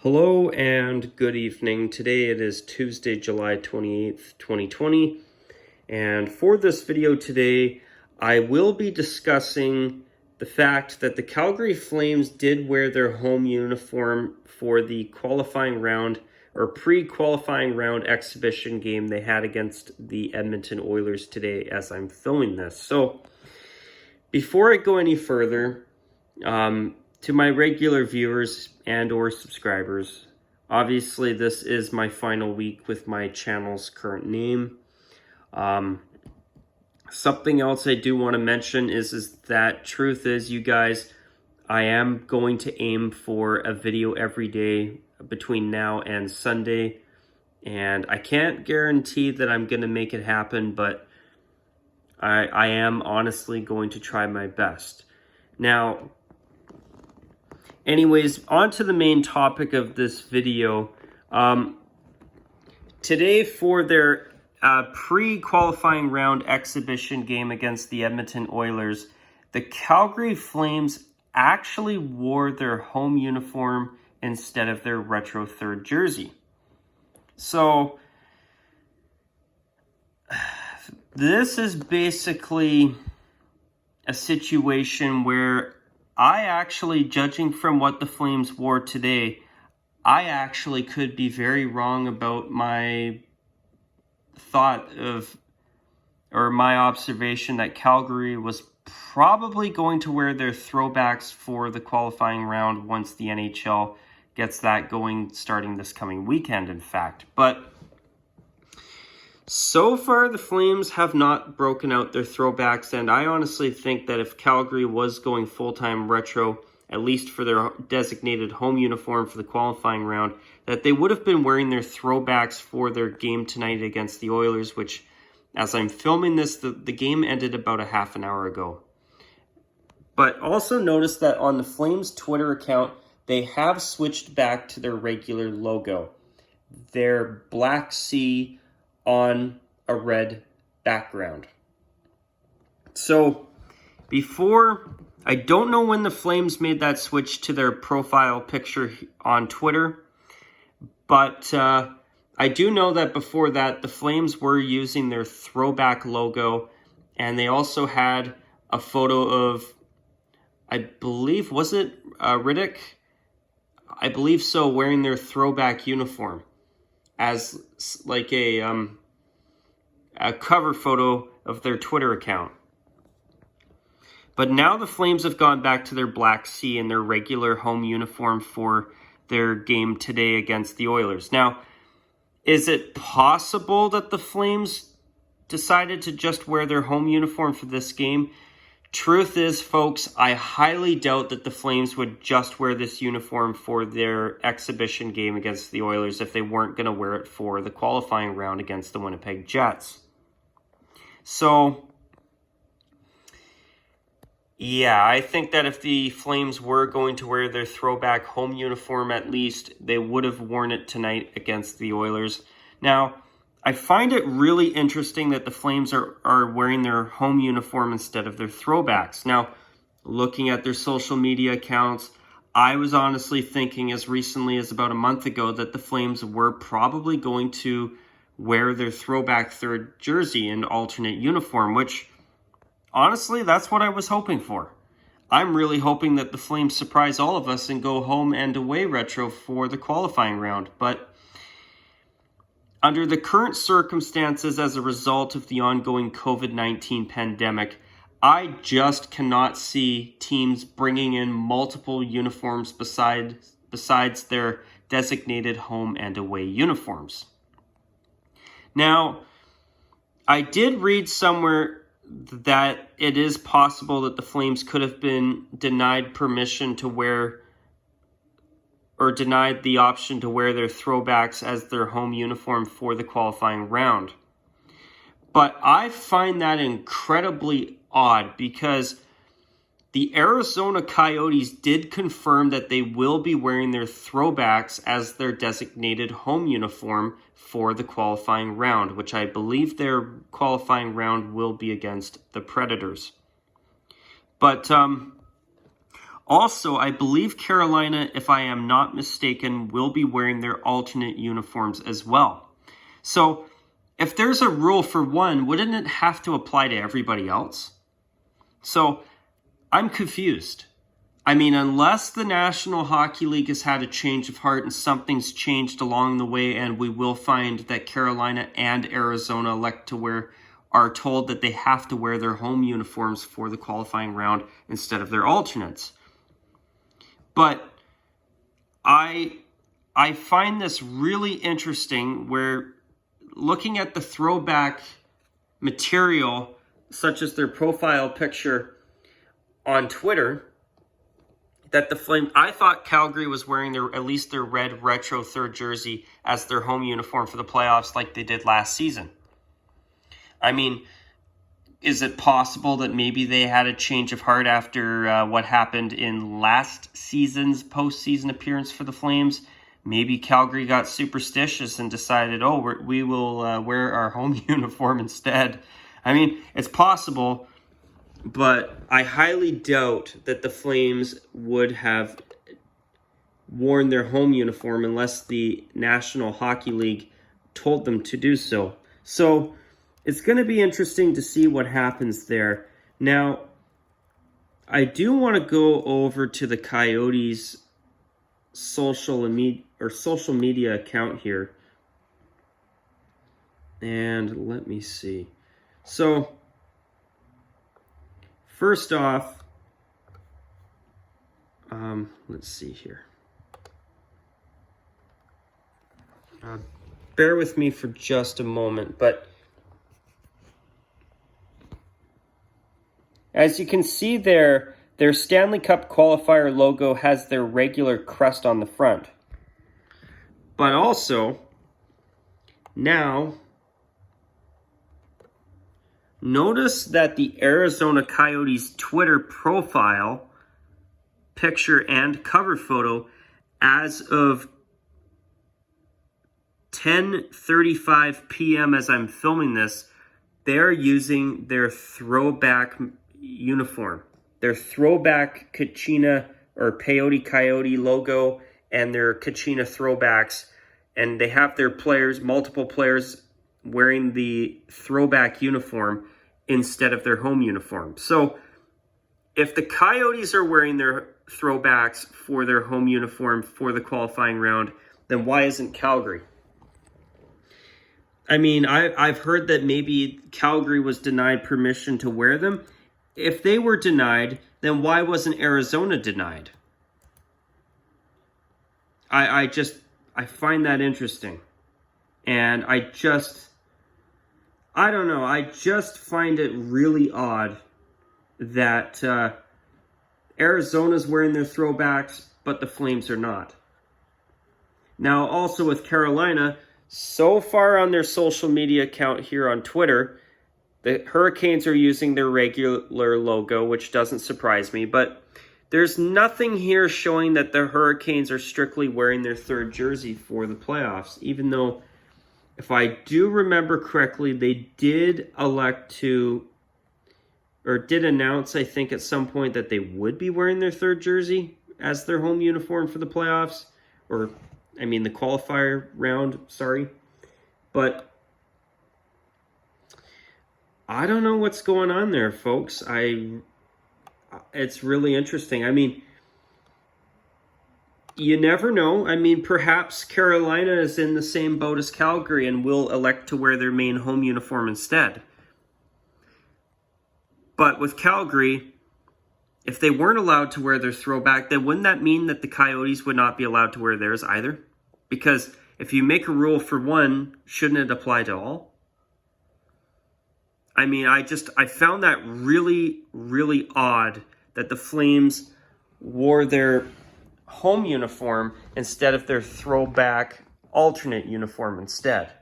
Hello and good evening. Today it is Tuesday, July 28th, 2020. And for this video today, I will be discussing the fact that the Calgary Flames did wear their home uniform for the qualifying round or pre-qualifying round exhibition game they had against the Edmonton Oilers today as I'm filming this. So before I go any further, to my regular viewers and or subscribers, obviously this is my final week with my channel's current name. Something else I do want to mention is that truth is, you guys, I am going to aim for a video every day between now and Sunday. And I can't guarantee that I'm going to make it happen, but I am honestly going to try my best. Now, anyways, on to the main topic of this video. Today for their pre-qualifying round exhibition game against the Edmonton Oilers, the Calgary Flames actually wore their home uniform instead of their retro third jersey. So this is basically a situation where I actually, judging from what the Flames wore today, I actually could be very wrong about my thought of, or my observation that Calgary was probably going to wear their throwbacks for the qualifying round once the NHL gets that going starting this coming weekend, in fact. But so far, the Flames have not broken out their throwbacks, and I honestly think that if Calgary was going full-time retro, at least for their designated home uniform for the qualifying round, that they would have been wearing their throwbacks for their game tonight against the Oilers, which, as I'm filming this, the game ended about a half an hour ago. But also notice that on the Flames Twitter account, they have switched back to their regular logo. Their black C on a red background. So I don't know when the Flames made that switch to their profile picture on Twitter, but I do know that before that, the Flames were using their throwback logo, and they also had a photo of, I believe, was it Riddick? I believe so, wearing their throwback uniform as like a cover photo of their Twitter account. But now the Flames have gone back to their black C and their regular home uniform for their game today against the Oilers. Now, is it possible that the Flames decided to just wear their home uniform for this game? Truth is, folks, I highly doubt that the Flames would just wear this uniform for their exhibition game against the Oilers if they weren't going to wear it for the qualifying round against the Winnipeg Jets. So, yeah, I think that if the Flames were going to wear their throwback home uniform, at least, they would have worn it tonight against the Oilers. Now, I find it really interesting that the Flames are wearing their home uniform instead of their throwbacks. Now, looking at their social media accounts, I was honestly thinking as recently as about a month ago that the Flames were probably going to wear their throwback third jersey and alternate uniform, which, honestly, that's what I was hoping for. I'm really hoping that the Flames surprise all of us and go home and away retro for the qualifying round, but under the current circumstances as a result of the ongoing COVID-19 pandemic, I just cannot see teams bringing in multiple uniforms besides their designated home and away uniforms. Now, I did read somewhere that it is possible that the Flames could have been denied permission to wear, or denied the option to wear their throwbacks as their home uniform for the qualifying round. But I find that incredibly odd because the Arizona Coyotes did confirm that they will be wearing their throwbacks as their designated home uniform for the qualifying round, which I believe their qualifying round will be against the Predators. But Also, I believe Carolina, if I am not mistaken, will be wearing their alternate uniforms as well. So if there's a rule for one, wouldn't it have to apply to everybody else? So I'm confused. I mean, unless the National Hockey League has had a change of heart and something's changed along the way, and we will find that Carolina and Arizona are told that they have to wear their home uniforms for the qualifying round instead of their alternates. But I find this really interesting, where looking at the throwback material, such as their profile picture on Twitter, that the Flames, I thought Calgary was wearing at least their red retro third jersey as their home uniform for the playoffs like they did last season. I mean, is it possible that maybe they had a change of heart after what happened in last season's postseason appearance for the Flames? Maybe Calgary got superstitious and decided, we will wear our home uniform instead. I mean, it's possible, but I highly doubt that the Flames would have worn their home uniform unless the National Hockey League told them to do so. So it's going to be interesting to see what happens there. Now, I do want to go over to the Coyotes' social media account here. And let me see. So, first off, let's see here. Bear with me for just a moment, but as you can see there, their Stanley Cup qualifier logo has their regular crest on the front. But also, now, notice that the Arizona Coyotes Twitter profile picture and cover photo, as of 10:35 p.m. as I'm filming this, they're using their throwback uniform, their throwback Kachina or Peyote Coyote logo and their Kachina throwbacks, and they have their players, multiple players, wearing the throwback uniform instead of their home uniform. So if the Coyotes are wearing their throwbacks for their home uniform for the qualifying round, then why isn't Calgary? I mean, I've heard that maybe Calgary was denied permission to wear them. If they were denied, then why wasn't Arizona denied? I find that interesting. And I don't know, I just find it really odd that Arizona's wearing their throwbacks, but the Flames are not. Now, also with Carolina, so far on their social media account here on Twitter, the Hurricanes are using their regular logo, which doesn't surprise me, but there's nothing here showing that the Hurricanes are strictly wearing their third jersey for the playoffs, even though, if I do remember correctly, they did announce, I think, at some point that they would be wearing their third jersey as their home uniform for the playoffs, the qualifier round, sorry. But I don't know what's going on there, folks. It's really interesting. I mean, you never know. I mean, perhaps Carolina is in the same boat as Calgary and will elect to wear their main home uniform instead. But with Calgary, if they weren't allowed to wear their throwback, then wouldn't that mean that the Coyotes would not be allowed to wear theirs either? Because if you make a rule for one, shouldn't it apply to all? I mean, I found that really, really odd that the Flames wore their home uniform instead of their throwback alternate uniform instead.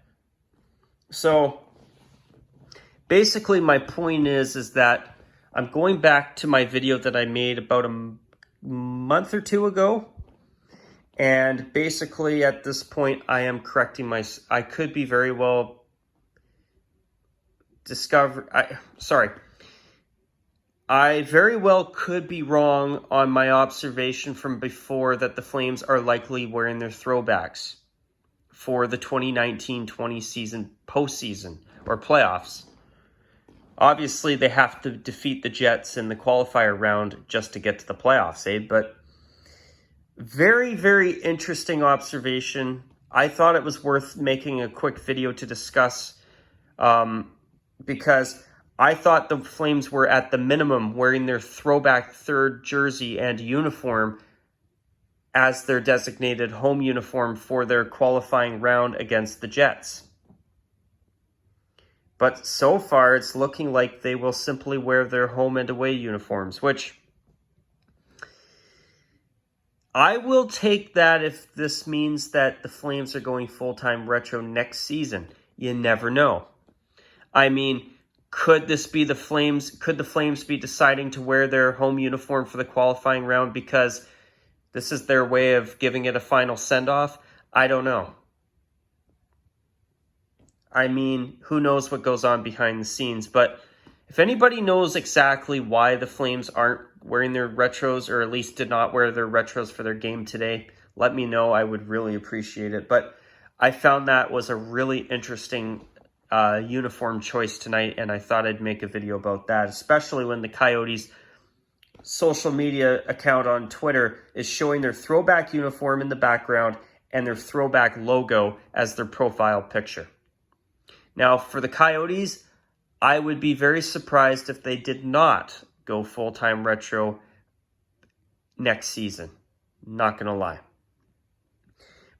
So basically my point is that I'm going back to my video that I made about a month or two ago. And basically at this point I am correcting I could be very well I very well could be wrong on my observation from before that the Flames are likely wearing their throwbacks for the 2019-20 season postseason or playoffs. Obviously, they have to defeat the Jets in the qualifier round just to get to the playoffs, But very, very interesting observation. I thought it was worth making a quick video to discuss because I thought the Flames were at the minimum wearing their throwback third jersey and uniform as their designated home uniform for their qualifying round against the Jets. But so far, it's looking like they will simply wear their home and away uniforms, which I will take that if this means that the Flames are going full-time retro next season. You never know. I mean, could this be the Flames? Could the Flames be deciding to wear their home uniform for the qualifying round because this is their way of giving it a final send-off? I don't know. I mean, who knows what goes on behind the scenes, but if anybody knows exactly why the Flames aren't wearing their retros, or at least did not wear their retros for their game today, let me know. I would really appreciate it. But I found that was a really interesting uniform choice tonight, and I thought I'd make a video about that, especially when the Coyotes social media account on Twitter is showing their throwback uniform in the background and their throwback logo as their profile picture. Now, for the Coyotes, I would be very surprised if they did not go full-time retro next season. Not going to lie.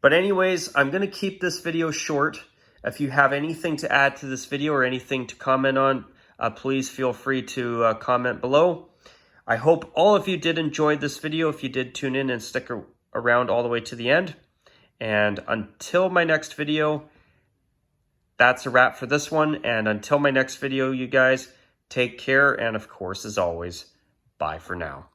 But anyways, I'm going to keep this video short. If you have anything to add to this video or anything to comment on, please feel free to comment below. I hope all of you did enjoy this video. If you did, tune in and stick around all the way to the end. And until my next video, that's a wrap for this one. And until my next video, you guys, take care. And of course, as always, bye for now.